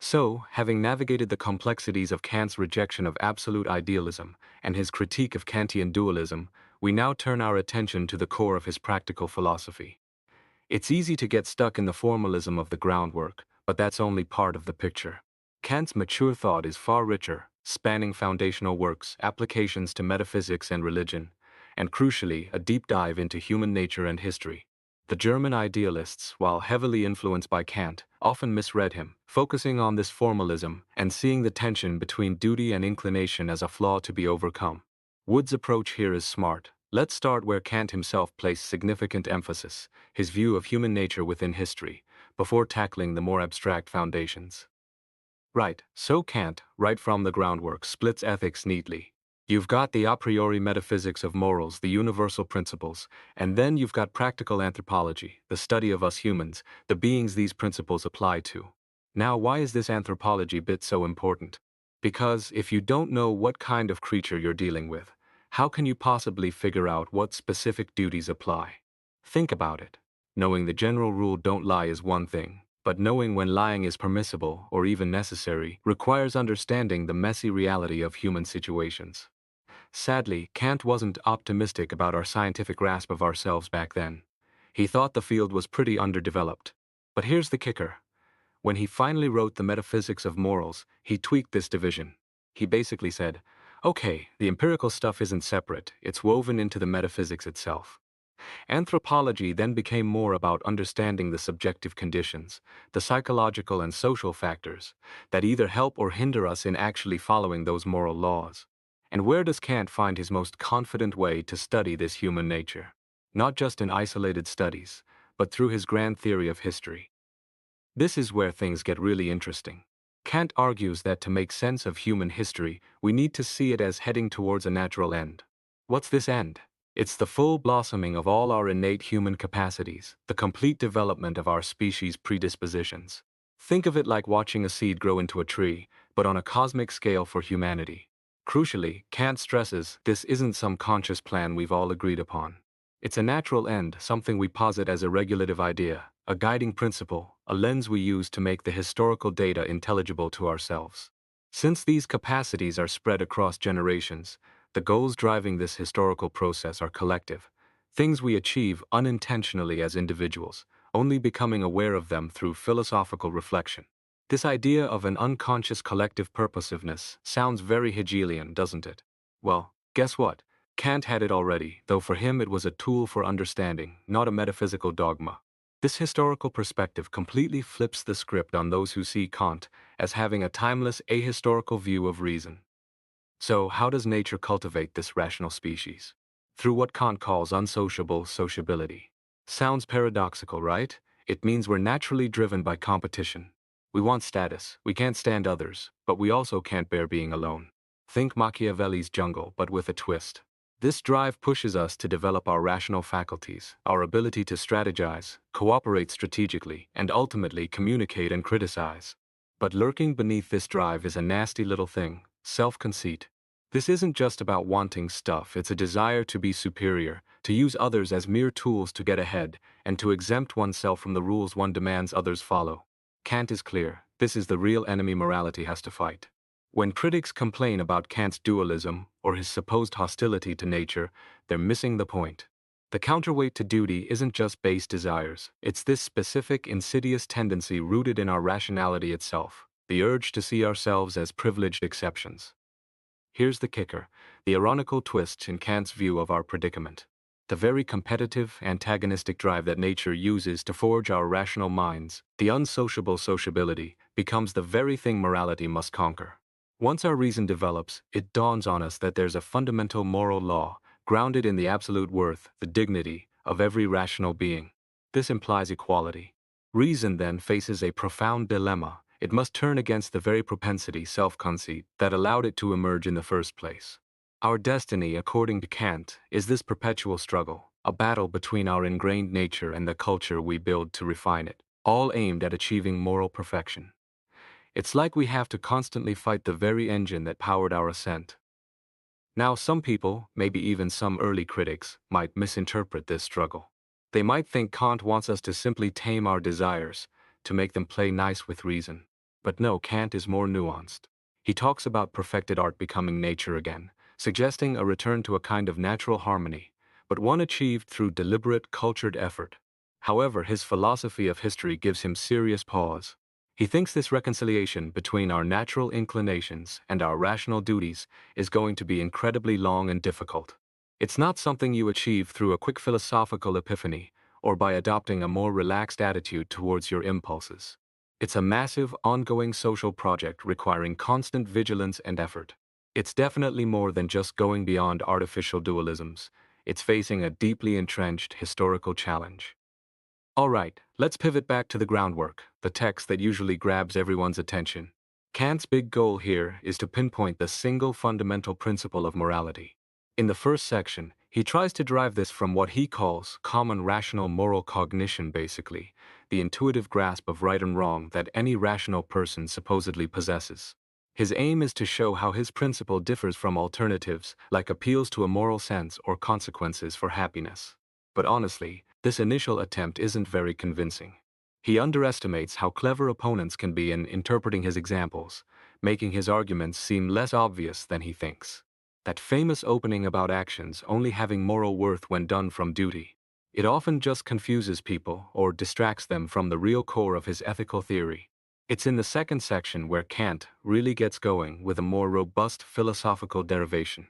So, having navigated the complexities of Kant's rejection of absolute idealism and his critique of Kantian dualism, we now turn our attention to the core of his practical philosophy. It's easy to get stuck in the formalism of the groundwork, but that's only part of the picture. Kant's mature thought is far richer, spanning foundational works, applications to metaphysics and religion, and crucially, a deep dive into human nature and history. The German idealists, while heavily influenced by Kant, often misread him, focusing on this formalism and seeing the tension between duty and inclination as a flaw to be overcome. Wood's approach here is smart. Let's start where Kant himself placed significant emphasis, his view of human nature within history, before tackling the more abstract foundations. Right, so Kant, right from the groundwork, splits ethics neatly. You've got the a priori metaphysics of morals, the universal principles, and then you've got practical anthropology, the study of us humans, the beings these principles apply to. Now, why is this anthropology bit so important? Because if you don't know what kind of creature you're dealing with, how can you possibly figure out what specific duties apply? Think about it. Knowing the general rule don't lie is one thing, but knowing when lying is permissible or even necessary requires understanding the messy reality of human situations. Sadly, Kant wasn't optimistic about our scientific grasp of ourselves back then. He thought the field was pretty underdeveloped. But here's the kicker. When he finally wrote the Metaphysics of Morals, he tweaked this division. He basically said, okay, the empirical stuff isn't separate, it's woven into the metaphysics itself. Anthropology then became more about understanding the subjective conditions, the psychological and social factors, that either help or hinder us in actually following those moral laws. And where does Kant find his most confident way to study this human nature? Not just in isolated studies, but through his grand theory of history. This is where things get really interesting. Kant argues that to make sense of human history, we need to see it as heading towards a natural end. What's this end? It's the full blossoming of all our innate human capacities, the complete development of our species' predispositions. Think of it like watching a seed grow into a tree, but on a cosmic scale for humanity. Crucially, Kant stresses this isn't some conscious plan we've all agreed upon. It's a natural end, something we posit as a regulative idea, a guiding principle, a lens we use to make the historical data intelligible to ourselves. Since these capacities are spread across generations, the goals driving this historical process are collective, things we achieve unintentionally as individuals, only becoming aware of them through philosophical reflection. This idea of an unconscious collective purposiveness sounds very Hegelian, doesn't it? Well, guess what? Kant had it already, though for him it was a tool for understanding, not a metaphysical dogma. This historical perspective completely flips the script on those who see Kant as having a timeless ahistorical view of reason. So, how does nature cultivate this rational species? Through what Kant calls unsociable sociability. Sounds paradoxical, right? It means we're naturally driven by competition. We want status, we can't stand others, but we also can't bear being alone. Think Machiavelli's jungle, but with a twist. This drive pushes us to develop our rational faculties, our ability to strategize, cooperate strategically, and ultimately communicate and criticize. But lurking beneath this drive is a nasty little thing, self-conceit. This isn't just about wanting stuff, it's a desire to be superior, to use others as mere tools to get ahead, and to exempt oneself from the rules one demands others follow. Kant is clear, this is the real enemy morality has to fight. When critics complain about Kant's dualism or his supposed hostility to nature, they're missing the point. The counterweight to duty isn't just base desires, it's this specific insidious tendency rooted in our rationality itself, the urge to see ourselves as privileged exceptions. Here's the kicker, the ironical twist in Kant's view of our predicament. The very competitive, antagonistic drive that nature uses to forge our rational minds, the unsociable sociability, becomes the very thing morality must conquer. Once our reason develops, it dawns on us that there's a fundamental moral law, grounded in the absolute worth, the dignity, of every rational being. This implies equality. Reason then faces a profound dilemma. It must turn against the very propensity, self-conceit, that allowed it to emerge in the first place. Our destiny, according to Kant, is this perpetual struggle, a battle between our ingrained nature and the culture we build to refine it, all aimed at achieving moral perfection. It's like we have to constantly fight the very engine that powered our ascent. Now, some people, maybe even some early critics, might misinterpret this struggle. They might think Kant wants us to simply tame our desires, to make them play nice with reason. But no, Kant is more nuanced. He talks about perfected art becoming nature again, suggesting a return to a kind of natural harmony, but one achieved through deliberate, cultured effort. However, his philosophy of history gives him serious pause. He thinks this reconciliation between our natural inclinations and our rational duties is going to be incredibly long and difficult. It's not something you achieve through a quick philosophical epiphany or by adopting a more relaxed attitude towards your impulses. It's a massive, ongoing social project requiring constant vigilance and effort. It's definitely more than just going beyond artificial dualisms. It's facing a deeply entrenched historical challenge. All right, let's pivot back to the groundwork, the text that usually grabs everyone's attention. Kant's big goal here is to pinpoint the single fundamental principle of morality. In the first section, he tries to derive this from what he calls common rational moral cognition, basically, the intuitive grasp of right and wrong that any rational person supposedly possesses. His aim is to show how his principle differs from alternatives, like appeals to a moral sense or consequences for happiness. But honestly, this initial attempt isn't very convincing. He underestimates how clever opponents can be in interpreting his examples, making his arguments seem less obvious than he thinks. That famous opening about actions only having moral worth when done from duty. It often just confuses people or distracts them from the real core of his ethical theory. It's in the second section where Kant really gets going with a more robust philosophical derivation.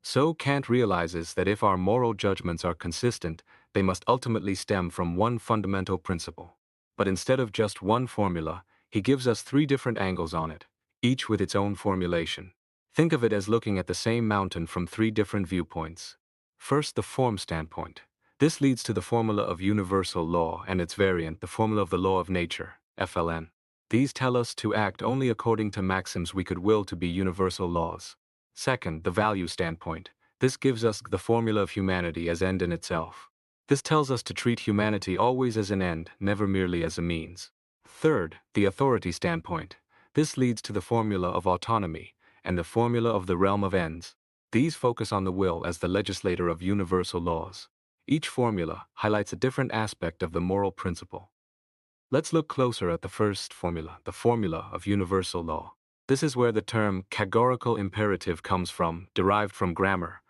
So Kant realizes that if our moral judgments are consistent, they must ultimately stem from one fundamental principle. But instead of just one formula, he gives us three different angles on it, each with its own formulation. Think of it as looking at the same mountain from three different viewpoints. First, the form standpoint. This leads to the formula of universal law and its variant, the formula of the law of nature, FLN. These tell us to act only according to maxims we could will to be universal laws. Second, the value standpoint. This gives us the formula of humanity as end in itself. This tells us to treat humanity always as an end, never merely as a means. Third, the authority standpoint. This leads to the formula of autonomy and the formula of the realm of ends. These focus on the will as the legislator of universal laws. Each formula highlights a different aspect of the moral principle. Let's look closer at the first formula, the formula of universal law. This is where the term categorical imperative comes from, derived from grammar,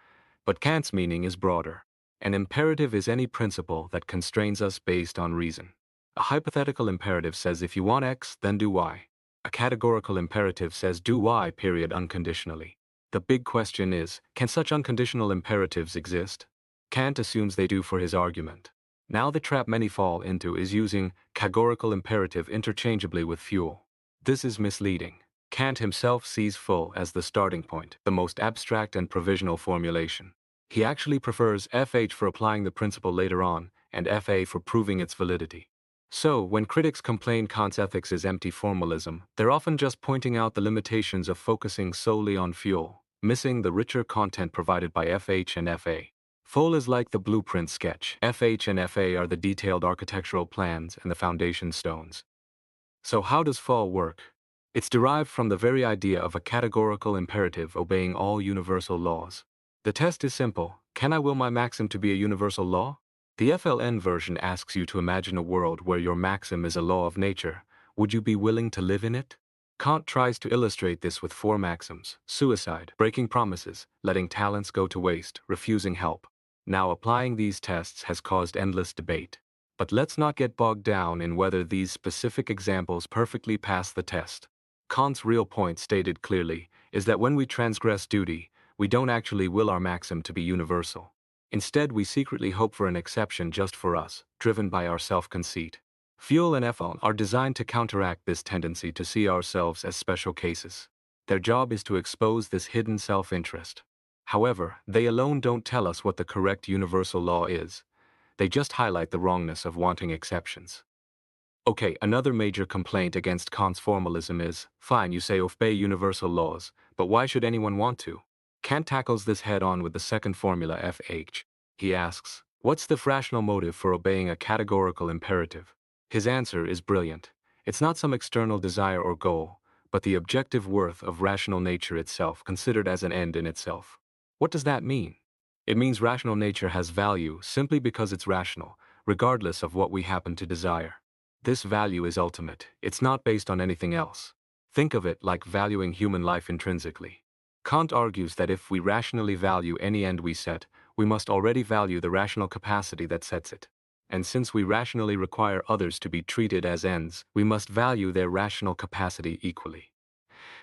but Kant's meaning is broader. An imperative is any principle that constrains us based on reason. A hypothetical imperative says if you want X, then do Y. A categorical imperative says do Y, period, unconditionally. The big question is, can such unconditional imperatives exist? Kant assumes they do for his argument. Now the trap many fall into is using categorical imperative interchangeably with fuel. This is misleading. Kant himself sees full as the starting point, the most abstract and provisional formulation. He actually prefers FH for applying the principle later on, and FA for proving its validity. So, when critics complain Kant's ethics is empty formalism, they're often just pointing out the limitations of focusing solely on fuel, missing the richer content provided by FH and FA. Full is like the blueprint sketch. FH and FA are the detailed architectural plans and the foundation stones. So how does fall work? It's derived from the very idea of a categorical imperative obeying all universal laws. The test is simple. Can I will my maxim to be a universal law? The FLN version asks you to imagine a world where your maxim is a law of nature. Would you be willing to live in it? Kant tries to illustrate this with four maxims: suicide, breaking promises, letting talents go to waste, refusing help. Now, applying these tests has caused endless debate. But let's not get bogged down in whether these specific examples perfectly pass the test. Kant's real point, stated clearly, is that when we transgress duty, we don't actually will our maxim to be universal. Instead, we secretly hope for an exception just for us, driven by our self-conceit. Fuel and FL are designed to counteract this tendency to see ourselves as special cases. Their job is to expose this hidden self-interest. However, they alone don't tell us what the correct universal law is. They just highlight the wrongness of wanting exceptions. Okay, another major complaint against Kant's formalism is, fine, you say obey universal laws, but why should anyone want to? Kant tackles this head-on with the second formula, FH. He asks, what's the rational motive for obeying a categorical imperative? His answer is brilliant. It's not some external desire or goal, but the objective worth of rational nature itself, considered as an end in itself. What does that mean? It means rational nature has value simply because it's rational, regardless of what we happen to desire. This value is ultimate. It's not based on anything else. Think of it like valuing human life intrinsically. Kant argues that if we rationally value any end we set, we must already value the rational capacity that sets it. And since we rationally require others to be treated as ends, we must value their rational capacity equally.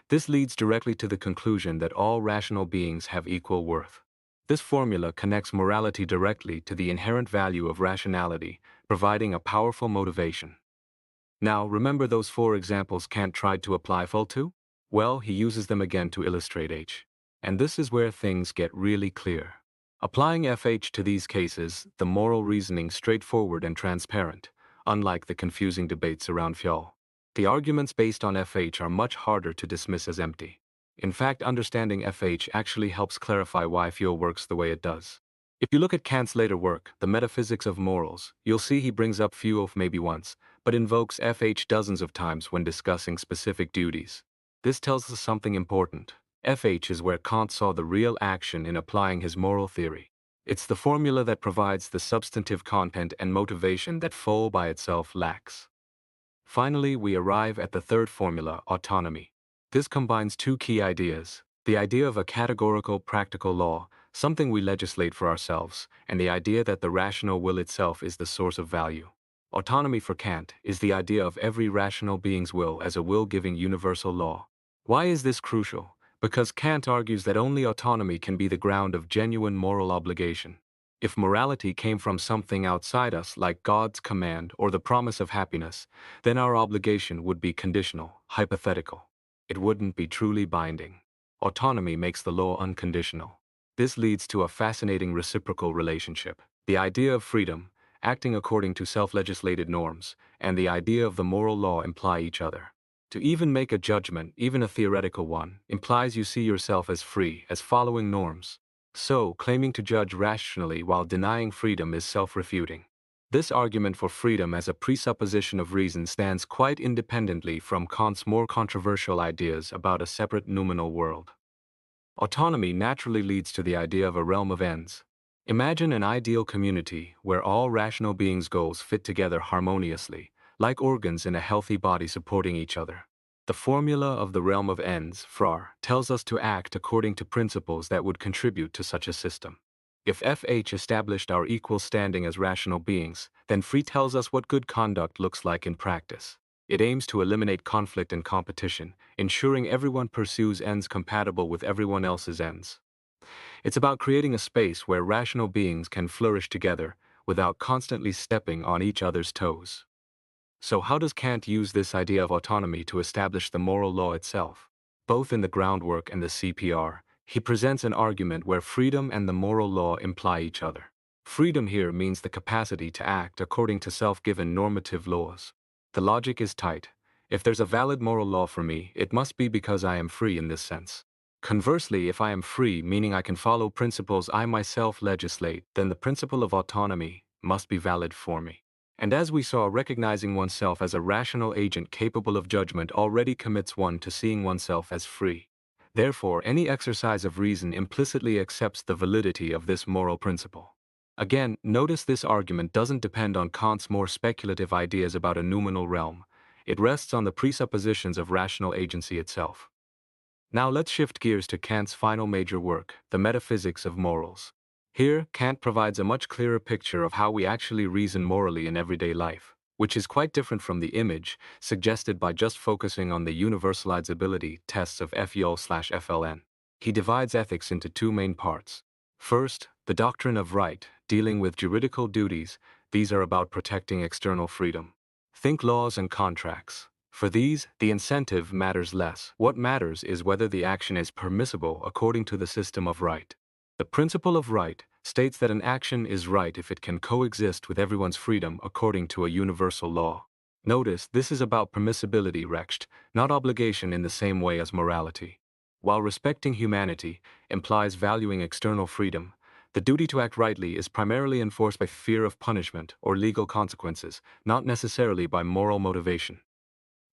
This leads directly to the conclusion that all rational beings have equal worth. This formula connects morality directly to the inherent value of rationality, providing a powerful motivation. Now, remember those four examples Kant tried to apply full to? Well, he uses them again to illustrate H. And this is where things get really clear. Applying FH to these cases, the moral reasoning straightforward and transparent, unlike the confusing debates around Fjoll. The arguments based on FH are much harder to dismiss as empty. In fact, understanding FH actually helps clarify why Fjoll works the way it does. If you look at Kant's later work, The Metaphysics of Morals, you'll see he brings up Fjoll maybe once, but invokes FH dozens of times when discussing specific duties. This tells us something important. FH is where Kant saw the real action in applying his moral theory. It's the formula that provides the substantive content and motivation that Fjoll by itself lacks. Finally, we arrive at the third formula, autonomy. This combines two key ideas: the idea of a categorical practical law, something we legislate for ourselves, and the idea that the rational will itself is the source of value. Autonomy for Kant is the idea of every rational being's will as a will-giving universal law. Why is this crucial? Because Kant argues that only autonomy can be the ground of genuine moral obligation. If morality came from something outside us, like God's command or the promise of happiness, then our obligation would be conditional, hypothetical. It wouldn't be truly binding. Autonomy makes the law unconditional. This leads to a fascinating reciprocal relationship. The idea of freedom, acting according to self-legislated norms, and the idea of the moral law imply each other. To even make a judgment, even a theoretical one, implies you see yourself as free, as following norms. So, claiming to judge rationally while denying freedom is self-refuting. This argument for freedom as a presupposition of reason stands quite independently from Kant's more controversial ideas about a separate noumenal world. Autonomy naturally leads to the idea of a realm of ends. Imagine an ideal community where all rational beings' goals fit together harmoniously, like organs in a healthy body supporting each other. The formula of the realm of ends, FRAR, tells us to act according to principles that would contribute to such a system. If FH established our equal standing as rational beings, then FREE tells us what good conduct looks like in practice. It aims to eliminate conflict and competition, ensuring everyone pursues ends compatible with everyone else's ends. It's about creating a space where rational beings can flourish together without constantly stepping on each other's toes. So how does Kant use this idea of autonomy to establish the moral law itself? Both in the groundwork and the CPR, he presents an argument where freedom and the moral law imply each other. Freedom here means the capacity to act according to self-given normative laws. The logic is tight. If there's a valid moral law for me, it must be because I am free in this sense. Conversely, if I am free, meaning I can follow principles I myself legislate, then the principle of autonomy must be valid for me. And as we saw, recognizing oneself as a rational agent capable of judgment already commits one to seeing oneself as free. Therefore, any exercise of reason implicitly accepts the validity of this moral principle. Again, notice this argument doesn't depend on Kant's more speculative ideas about a noumenal realm. It rests on the presuppositions of rational agency itself. Now let's shift gears to Kant's final major work, The Metaphysics of Morals. Here, Kant provides a much clearer picture of how we actually reason morally in everyday life, which is quite different from the image suggested by just focusing on the universalizability tests of FEOL/FLN. He divides ethics into two main parts. First, the doctrine of right, dealing with juridical duties. These are about protecting external freedom. Think laws and contracts. For these, the incentive matters less. What matters is whether the action is permissible according to the system of right. The principle of right states that an action is right if it can coexist with everyone's freedom according to a universal law. Notice, this is about permissibility, recht, not obligation in the same way as morality. While respecting humanity implies valuing external freedom, the duty to act rightly is primarily enforced by fear of punishment or legal consequences, not necessarily by moral motivation.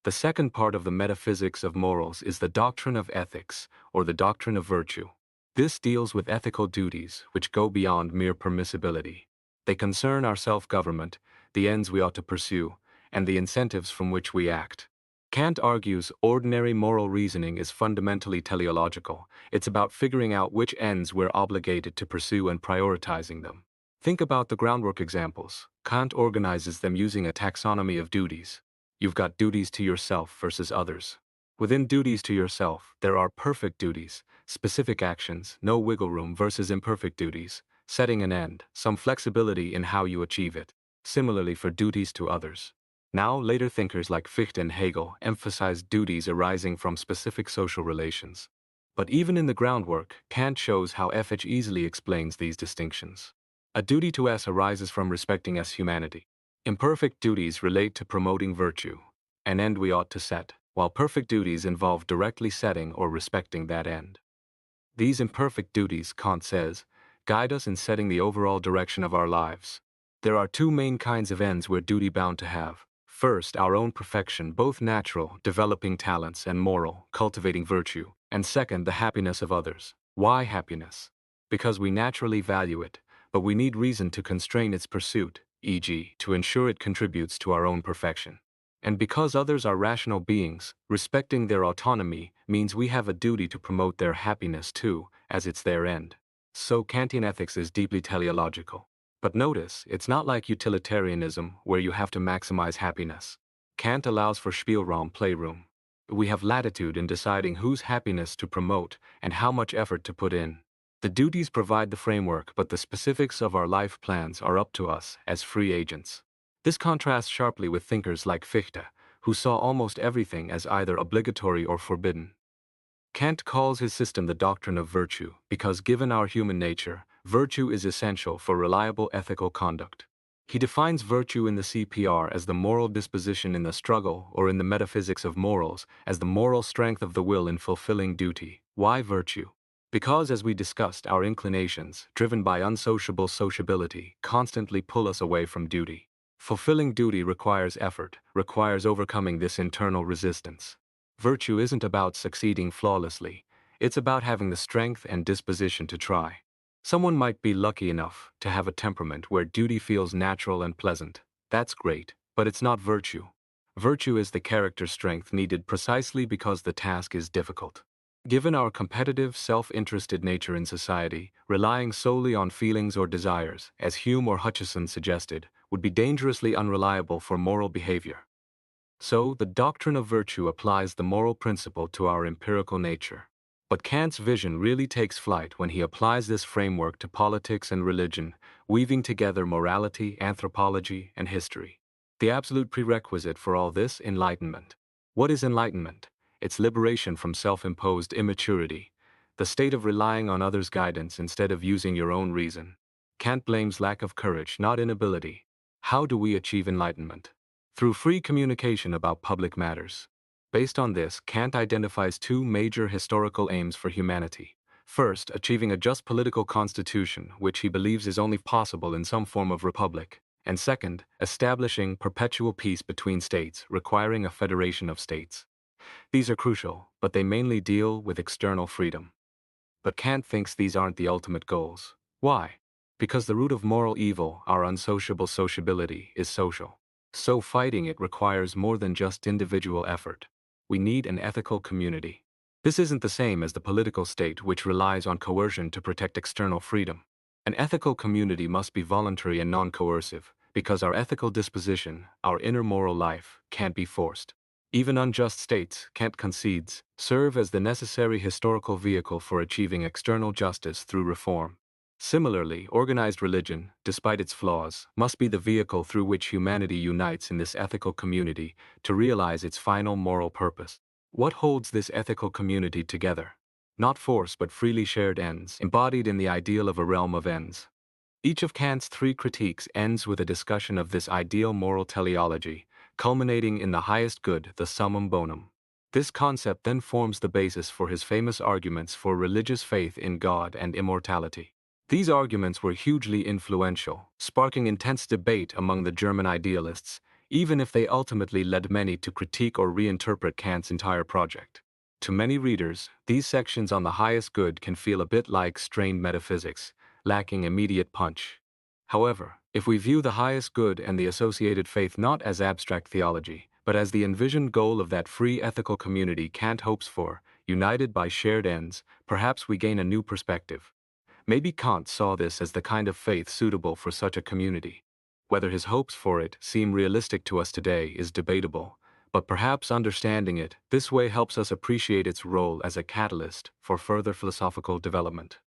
The second part of the metaphysics of morals is the doctrine of ethics, or the doctrine of virtue. This deals with ethical duties which go beyond mere permissibility. They concern our self-government, the ends we ought to pursue, and the incentives from which we act. Kant argues ordinary moral reasoning is fundamentally teleological. It's about figuring out which ends we're obligated to pursue and prioritizing them. Think about the groundwork examples. Kant organizes them using a taxonomy of duties. You've got duties to yourself versus others. Within duties to yourself, there are perfect duties, specific actions, no wiggle room versus imperfect duties, setting an end, some flexibility in how you achieve it. Similarly for duties to others. Now, later thinkers like Fichte and Hegel emphasized duties arising from specific social relations. But even in the groundwork, Kant shows how Fh easily explains these distinctions. A duty to S arises from respecting S humanity. Imperfect duties relate to promoting virtue, an end we ought to set, while perfect duties involve directly setting or respecting that end. These imperfect duties, Kant says, guide us in setting the overall direction of our lives. There are two main kinds of ends we're duty-bound to have. First, our own perfection, both natural, developing talents, and moral, cultivating virtue. And second, the happiness of others. Why happiness? Because we naturally value it, but we need reason to constrain its pursuit, e.g., to ensure it contributes to our own perfection. And because others are rational beings, respecting their autonomy means we have a duty to promote their happiness too, as it's their end. So Kantian ethics is deeply teleological. But notice, it's not like utilitarianism, where you have to maximize happiness. Kant allows for Spielraum, playroom. We have latitude in deciding whose happiness to promote and how much effort to put in. The duties provide the framework, but the specifics of our life plans are up to us as free agents. This contrasts sharply with thinkers like Fichte, who saw almost everything as either obligatory or forbidden. Kant calls his system the doctrine of virtue because, given our human nature, virtue is essential for reliable ethical conduct. He defines virtue in the CPR as the moral disposition in the struggle, or in the metaphysics of morals, as the moral strength of the will in fulfilling duty. Why virtue? Because, as we discussed, our inclinations, driven by unsociable sociability, constantly pull us away from duty. Fulfilling duty requires effort, requires overcoming this internal resistance. Virtue isn't about succeeding flawlessly, it's about having the strength and disposition to try. Someone might be lucky enough to have a temperament where duty feels natural and pleasant. That's great, but it's not virtue. Virtue is the character strength needed precisely because the task is difficult. Given our competitive, self-interested nature in society, relying solely on feelings or desires, as Hume or Hutcheson suggested, would be dangerously unreliable for moral behavior. So, the doctrine of virtue applies the moral principle to our empirical nature. But Kant's vision really takes flight when he applies this framework to politics and religion, weaving together morality, anthropology, and history. The absolute prerequisite for all this, enlightenment. What is enlightenment? It's liberation from self-imposed immaturity, the state of relying on others' guidance instead of using your own reason. Kant blames lack of courage, not inability. How do we achieve enlightenment? Through free communication about public matters. Based on this, Kant identifies two major historical aims for humanity. First, achieving a just political constitution, which he believes is only possible in some form of republic. And second, establishing perpetual peace between states, requiring a federation of states. These are crucial, but they mainly deal with external freedom. But Kant thinks these aren't the ultimate goals. Why? Because the root of moral evil, our unsociable sociability, is social. So fighting it requires more than just individual effort. We need an ethical community. This isn't the same as the political state, which relies on coercion to protect external freedom. An ethical community must be voluntary and non-coercive, because our ethical disposition, our inner moral life, can't be forced. Even unjust states, Kant concedes, serve as the necessary historical vehicle for achieving external justice through reform. Similarly, organized religion, despite its flaws, must be the vehicle through which humanity unites in this ethical community to realize its final moral purpose. What holds this ethical community together? Not force but freely shared ends, embodied in the ideal of a realm of ends. Each of Kant's three critiques ends with a discussion of this ideal moral teleology, culminating in the highest good, the summum bonum. This concept then forms the basis for his famous arguments for religious faith in God and immortality. These arguments were hugely influential, sparking intense debate among the German idealists, even if they ultimately led many to critique or reinterpret Kant's entire project. To many readers, these sections on the highest good can feel a bit like strained metaphysics, lacking immediate punch. However, If we view the highest good and the associated faith not as abstract theology, but as the envisioned goal of that free ethical community Kant hopes for, united by shared ends, perhaps we gain a new perspective. Maybe Kant saw this as the kind of faith suitable for such a community. Whether his hopes for it seem realistic to us today is debatable, but perhaps understanding it this way helps us appreciate its role as a catalyst for further philosophical development.